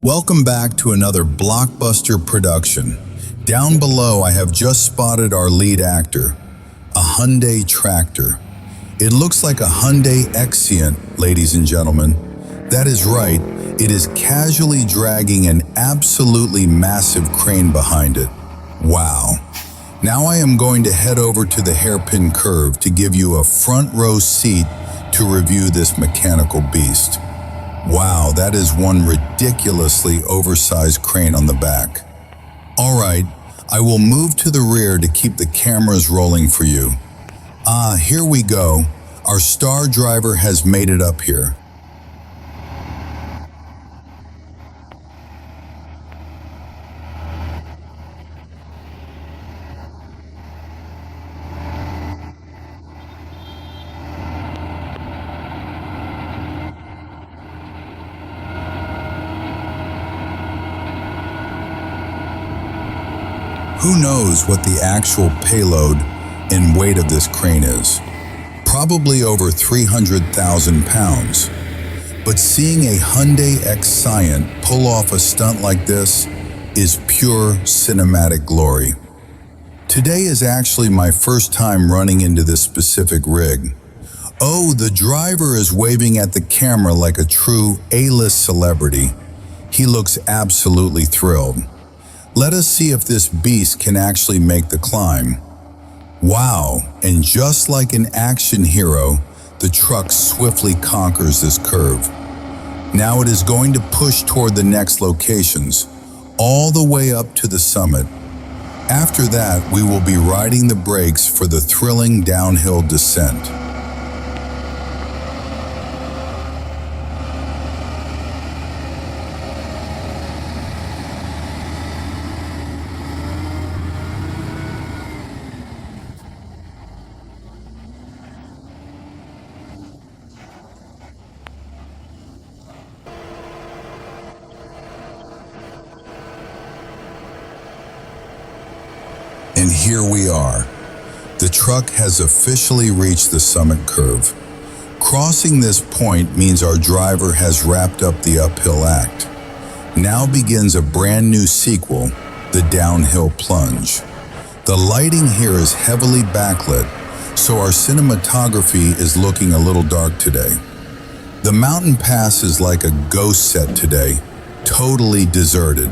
Welcome back to another blockbuster production. Down below, I have just spotted our lead actor, a Hyundai tractor. It looks like a Hyundai Xcient, ladies and gentlemen. That is right, it is casually dragging an absolutely massive crane behind it. Wow. Now I am going to head over to the Hairpin curve to give you a front row seat to review this mechanical beast. Wow, that is one ridiculously oversized crane on the back. All right, I will move to the rear to keep the cameras rolling for you. Here we go. Our star driver has made it up here. Who knows what the actual payload and weight of this crane is? Probably over 300,000 pounds. But seeing a Hyundai Xcient pull off a stunt like this is pure cinematic glory. Today is actually my first time running into this specific rig. Oh, the driver is waving at the camera like a true A-list celebrity. He looks absolutely thrilled. Let us see if this beast can actually make the climb. Wow, and just like an action hero, the truck swiftly conquers this curve. Now it is going to push toward the next locations, all the way up to the summit. After that, we will be riding the brakes for the thrilling downhill descent. And here we are. The truck has officially reached the summit curve. Crossing this point means our driver has wrapped up the uphill act. Now begins a brand new sequel, the downhill plunge. The lighting here is heavily backlit, so our cinematography is looking a little dark today. The mountain pass is like a ghost set today, totally deserted.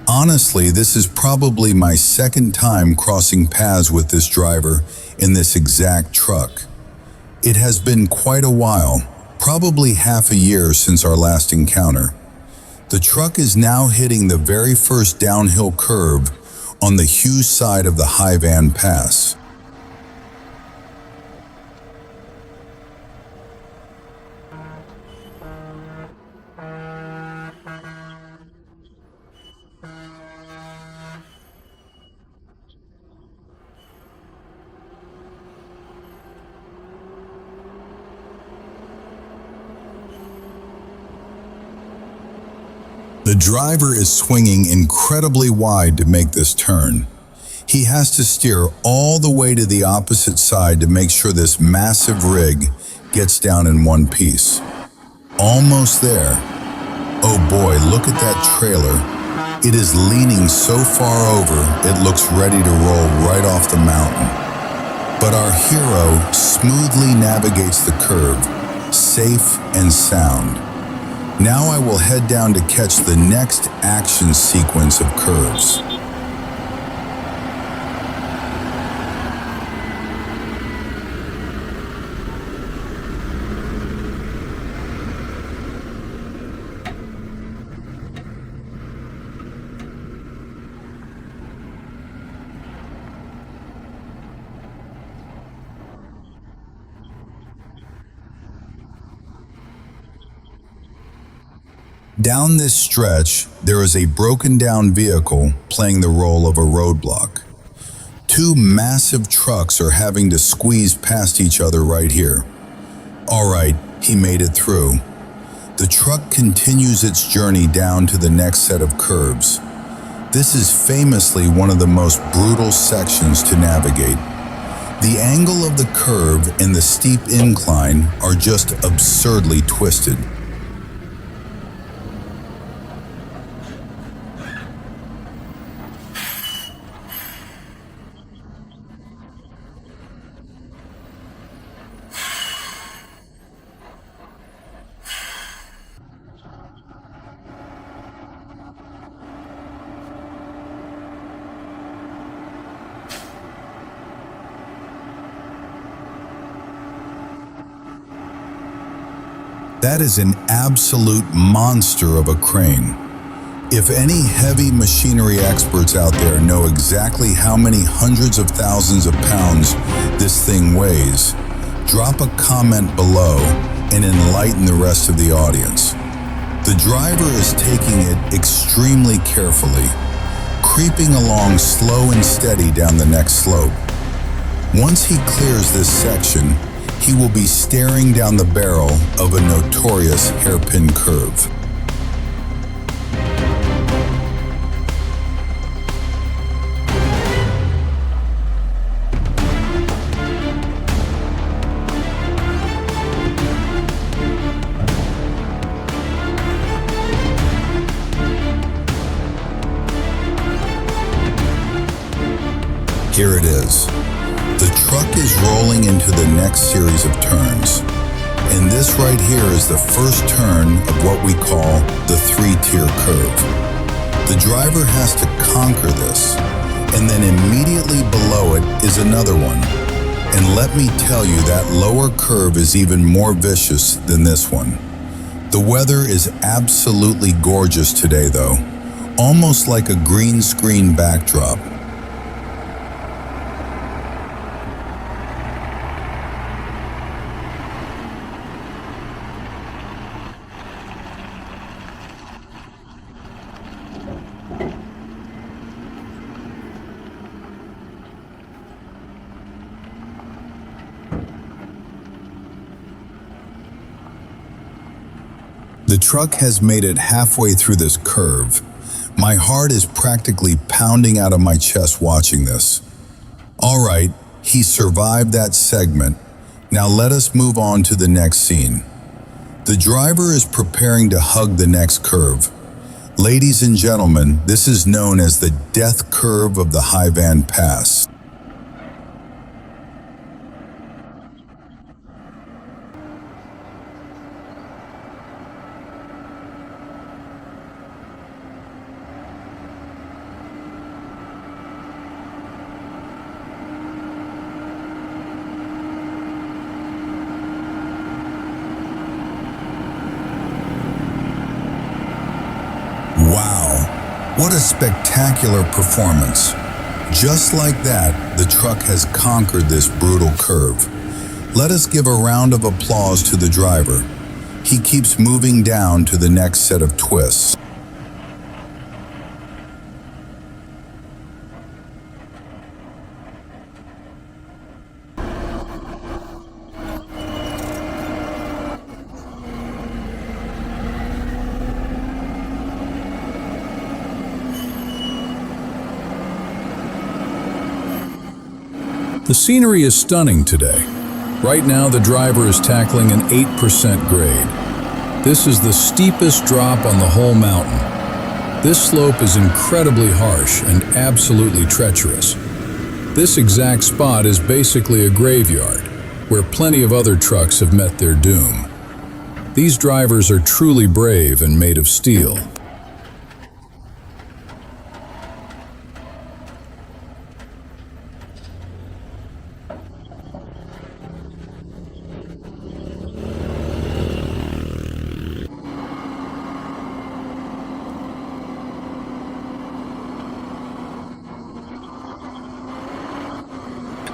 Honestly, this is probably my second time crossing paths with this driver in this exact truck. It has been quite a while, probably half a year since our last encounter. The truck is now hitting the very first downhill curve on the huge side of the Hyundai Pass. The driver is swinging incredibly wide to make this turn. He has to steer all the way to the opposite side to make sure this massive rig gets down in one piece. Almost there. Oh boy, look at that trailer. It is leaning so far over, it looks ready to roll right off the mountain. But our hero smoothly navigates the curve, safe and sound. Now I will head down to catch the next action sequence of curves. Down this stretch, there is a broken down vehicle playing the role of a roadblock. Two massive trucks are having to squeeze past each other right here. All right, he made it through. The truck continues its journey down to the next set of curves. This is famously one of the most brutal sections to navigate. The angle of the curve and the steep incline are just absurdly twisted. That is an absolute monster of a crane. If any heavy machinery experts out there know exactly how many hundreds of thousands of pounds this thing weighs, drop a comment below and enlighten the rest of the audience. The driver is taking it extremely carefully, creeping along slow and steady down the next slope. Once he clears this section, he will be staring down the barrel of a notorious hairpin curve. Here it is. The truck is rolling into the next series of turns. And this right here is the first turn of what we call the three-tier curve. The driver has to conquer this, and then immediately below it is another one. And let me tell you, that lower curve is even more vicious than this one. The weather is absolutely gorgeous today though, almost like a green screen backdrop. The truck has made it halfway through this curve. My heart is practically pounding out of my chest watching this. All right, he survived that segment. Now let us move on to the next scene. The driver is preparing to hug the next curve. Ladies and gentlemen, this is known as the death curve of the High Van Pass. Wow, what a spectacular performance. Just like that, the truck has conquered this brutal curve. Let us give a round of applause to the driver. He keeps moving down to the next set of twists. The scenery is stunning today. Right now, the driver is tackling an 8% grade. This is the steepest drop on the whole mountain. This slope is incredibly harsh and absolutely treacherous. This exact spot is basically a graveyard, where plenty of other trucks have met their doom. These drivers are truly brave and made of steel.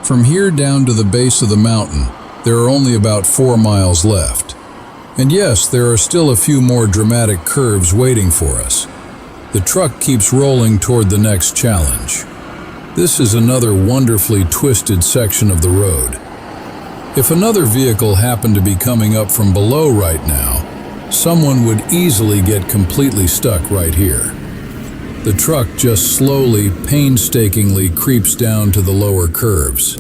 From here down to the base of the mountain, there are only about 4 miles left. And yes, there are still a few more dramatic curves waiting for us. The truck keeps rolling toward the next challenge. This is another wonderfully twisted section of the road. If another vehicle happened to be coming up from below right now, someone would easily get completely stuck right here. The truck just slowly, painstakingly creeps down to the lower curves.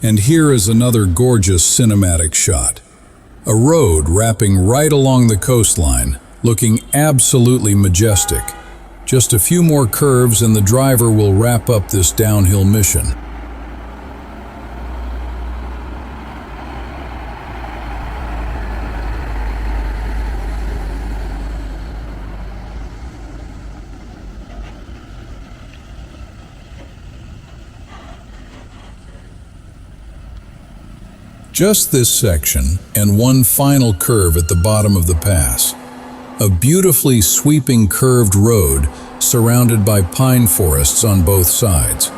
And here is another gorgeous cinematic shot. A road wrapping right along the coastline, looking absolutely majestic. Just a few more curves and the driver will wrap up this downhill mission. Just this section and one final curve at the bottom of the pass. A beautifully sweeping curved road surrounded by pine forests on both sides.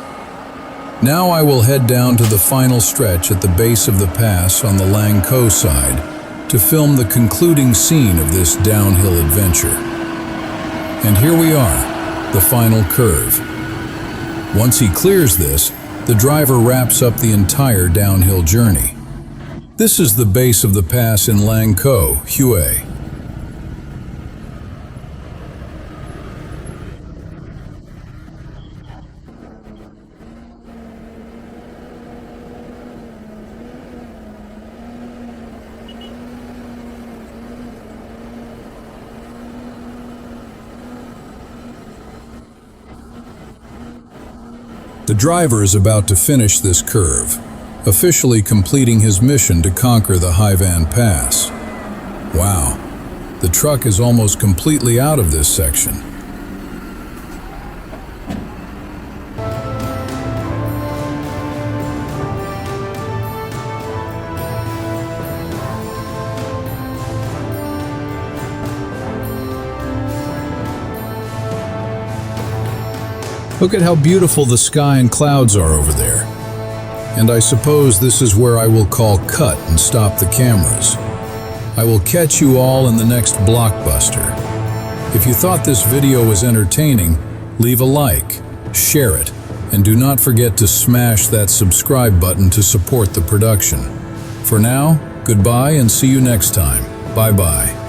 Now I will head down to the final stretch at the base of the pass on the Lang Co side to film the concluding scene of this downhill adventure. And here we are, the final curve. Once he clears this, the driver wraps up the entire downhill journey. This is the base of the pass in Lang Co, Hue. The driver is about to finish this curve, officially completing his mission to conquer the Hyundai Pass. Wow, the truck is almost completely out of this section. Look at how beautiful the sky and clouds are over there. And I suppose this is where I will call cut and stop the cameras. I will catch you all in the next blockbuster. If you thought this video was entertaining, leave a like, share it, and do not forget to smash that subscribe button to support the production. For now, goodbye and see you next time. Bye-bye.